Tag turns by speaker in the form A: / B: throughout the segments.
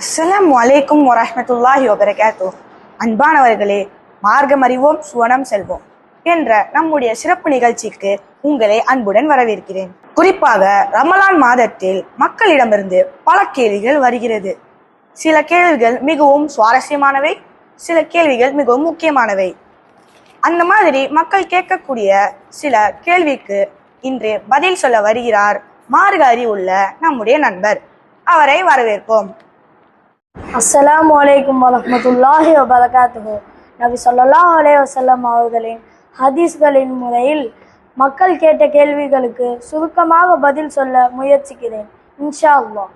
A: அஸ்ஸலாமு அலைக்கும் வரஹ்மத்துல்லாஹி வபரகாத்துஹ். அன்பானவர்களே, மார்க்கம் அறிவோம் சுவனம் செல்வோம் என்ற நம்முடைய சிறப்பு நிகழ்ச்சிக்கு உங்களை அன்புடன் வரவேற்கிறேன். குறிப்பாக ரமலான் மாதத்தில் மக்களிடமிருந்து பல கேள்விகள் வருகிறது. சில கேள்விகள் மிகவும் சுவாரஸ்யமானவை, சில கேள்விகள் மிகவும் முக்கியமானவை. அந்த மாதிரி மக்கள் கேட்கக்கூடிய சில கேள்விக்கு இன்று பதில் சொல்ல வருகிறார் மார்க்க அறிவுள்ள நம்முடைய நண்பர். அவரை வரவேற்போம்.
B: அஸ்ஸலாமு அலைக்கும் வரஹ்மத்துல்லாஹி வபரகாத்துஹு. நபி ஸல்லல்லாஹு அலைஹி வஸல்லம் அவர்களின் ஹதீஸ்களின் முறையில் மக்கள் கேட்ட கேள்விகளுக்கு சுருக்கமாக பதில் சொல்ல முயற்சிக்கிறேன், இன்ஷா அல்லாஹ்.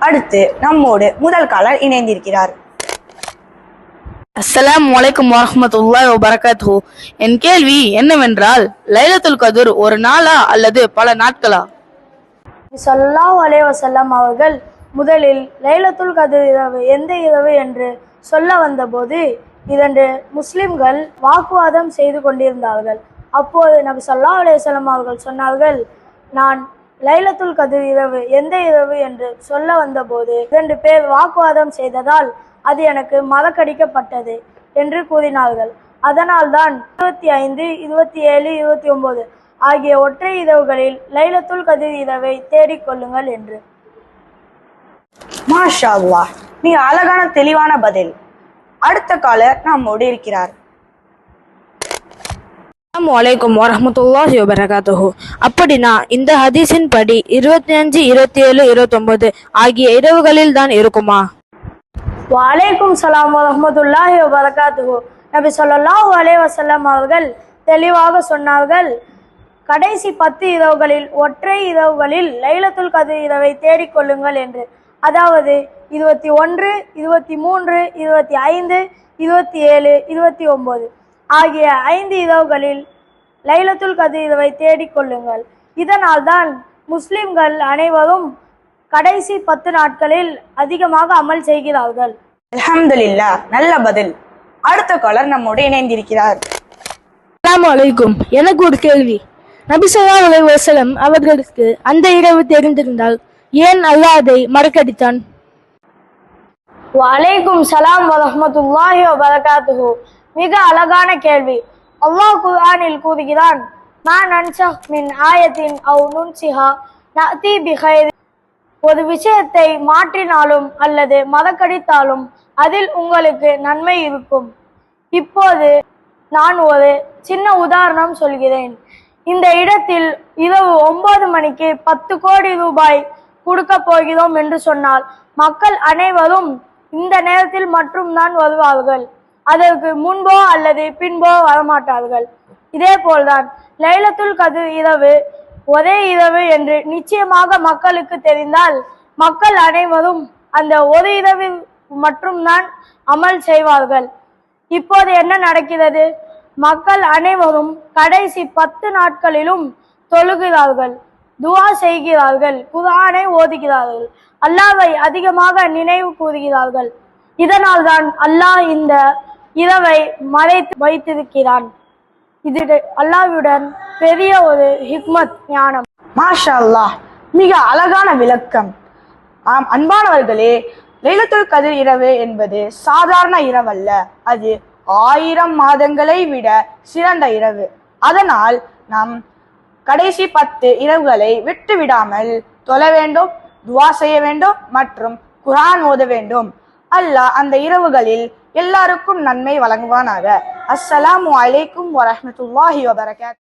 A: அடுத்து நம்மோடு முதல் காலர் இணைந்திருக்கிறார்.
C: அஸ்ஸலாமு அலைக்கும் வரஹ்மத்துல்லாஹி வபரகாத்துஹு. என் கேள்வி என்னவென்றால், லைலத்துல் கத்ர் ஒரு நாளா அல்லது பல நாட்களா?
B: நபி ஸல்லல்லாஹு அலைஹி வஸல்லம் அவர்கள் முதலில் லைலத்துல் கத்ர் இரவு எந்த இரவு என்று சொல்ல வந்தபோது இரண்டு முஸ்லிம்கள் வாக்குவாதம் செய்து கொண்டிருந்தார்கள். அப்போது நபி ஸல்லல்லாஹு அலைஹி வஸல்லம் அவர்கள் சொன்னார்கள், நான் லைலத்துல் கத்ர் இரவு எந்த இரவு என்று சொல்ல வந்தபோது இரண்டு பேர் வாக்குவாதம் செய்ததால் அது எனக்கு மறக்கடிக்கப்பட்டது என்று கூறினார்கள். அதனால்தான் 25, 27, 29 ஆகிய ஒற்றை இரவுகளில் லைலத்துல் கத்ர் இரவை தேடிக்கொள்ளுங்கள் என்று.
A: மாஷா அல்லாஹ், மிக அழகான தெளிவான பதில். அடுத்த காலர் நம்மோடு இருக்கிறார்.
C: அஸ்ஸலாமு அலைக்கும் வரஹ்மத்துல்லாஹி வபரகாத்துஹு. அப்படின்னா இந்த ஹதீஸின் படி 25, 27, 29 ஆகிய இரவுகளில் தான் இருக்குமா?
B: வலைக்கும் சலாம் வரஹ்மத்துல்லாஹி வபரகாத்துஹு. நபி ஸல்லல்லாஹு அலைஹி வஸல்லம் அவர்கள் தெளிவாக சொன்னார்கள், கடைசி 10 இரவுகளில் ஒற்றை இரவுகளில் லைலத்துல் கத்ர் இரவை தேடிக்கொள்ளுங்கள் என்று. அதாவது 21, 23, 25, 27, 29 ஆகிய 5 இரவுகளில் லைலத்துல் கத்ர் இரவை தேடிக்கொள்ளுங்கள். இதனால் தான் முஸ்லிம்கள் அனைவரும் கடைசி 10 நாட்களில் அதிகமாக அமல் செய்கிறார்கள்.
A: அல்ஹம்துலில்லாஹ், நல்ல பதில். அடுத்த காலர் நம்மோடு இணைந்திருக்கிறார்.
C: அஸ்ஸலாமு அலைக்கும். எனக்கு ஒரு கேள்வி. நபி ஸல்லல்லாஹு அலைஹி வஸல்லம் அவர்களுக்கு அந்த இரவு தெரிந்திருந்தால் ஏன் அல்லாஹ் அதை மறக்கடித்தான்?
B: வலைக்கும் சலாம் வரஹ்மத்துல்லாஹி வபரகாத்துஹு. மிக அழகான கேள்வி. அல்லாஹ் குர்ஆனில் கூறுகிறான், மா நன்சஹ் மின் ஆயத்தின் அவ் நுன்சிஹா நஅதி பிகைர். ஒரு விஷயத்தை மாற்றினாலும் அல்லது மறக்கடித்தாலும் அதில் உங்களுக்கு நன்மை இருக்கும். இப்போது நான் ஒரு சின்ன உதாரணம் சொல்கிறேன். இந்த இடத்தில் இரவு 9 மணிக்கு 10 கோடி ரூபாய் கொடுக்க போகிறோம் என்று சொன்னால் மக்கள் அனைவரும் இந்த நேரத்தில் மட்டும் தான் வருவார்கள். அதற்கு முன்போ அல்லது பின்போ வரமாட்டார்கள். இதே போல்தான் லைலத்துல் கத்ர் இரவு ஒரே இரவு என்று நிச்சயமாக மக்களுக்கு தெரிந்தால் மக்கள் அனைவரும் அந்த ஒரு இரவில் மட்டும்தான் அமல் செய்வார்கள். இப்போது என்ன நடக்கிறது? மக்கள் அனைவரும் கடைசி 10 நாட்களிலும் தொழுகிறார்கள், துஆ செய்கிறார்கள், குர்ஆனை ஓதுகிறார்கள், அல்லாஹ்வை அதிகமாக நினைவு கூறுகிறார்கள். இதனால் தான் அல்லாஹ் இந்த இரவை மறைத்து வைத்திருக்கிறான். இது அல்லாஹ்வுடன் பெரிய ஒரு ஹிக்மத், ஞானம்.
A: மாஷா அல்லாஹ், மிக அழகான விளக்கம். ஆம் அன்பானவர்களே, லைலத்துல் கத்ர் இரவு என்பது சாதாரண இரவல்ல, அது 1000 மாதங்களை விட சிறந்த இரவு. அதனால் நாம் கடைசி 10 இரவுகளை விட்டு விடாமல் தொழ வேண்டும், துஆ செய்ய வேண்டும் மற்றும் குர்ஆன் ஓத வேண்டும். அல்லாஹ் அந்த இரவுகளில் எல்லாருக்கும் நன்மை வழங்குவானாக. அஸ்ஸலாமு அலைக்கும் வரஹ்மத்துல்லாஹி வபரகாத்துஹு.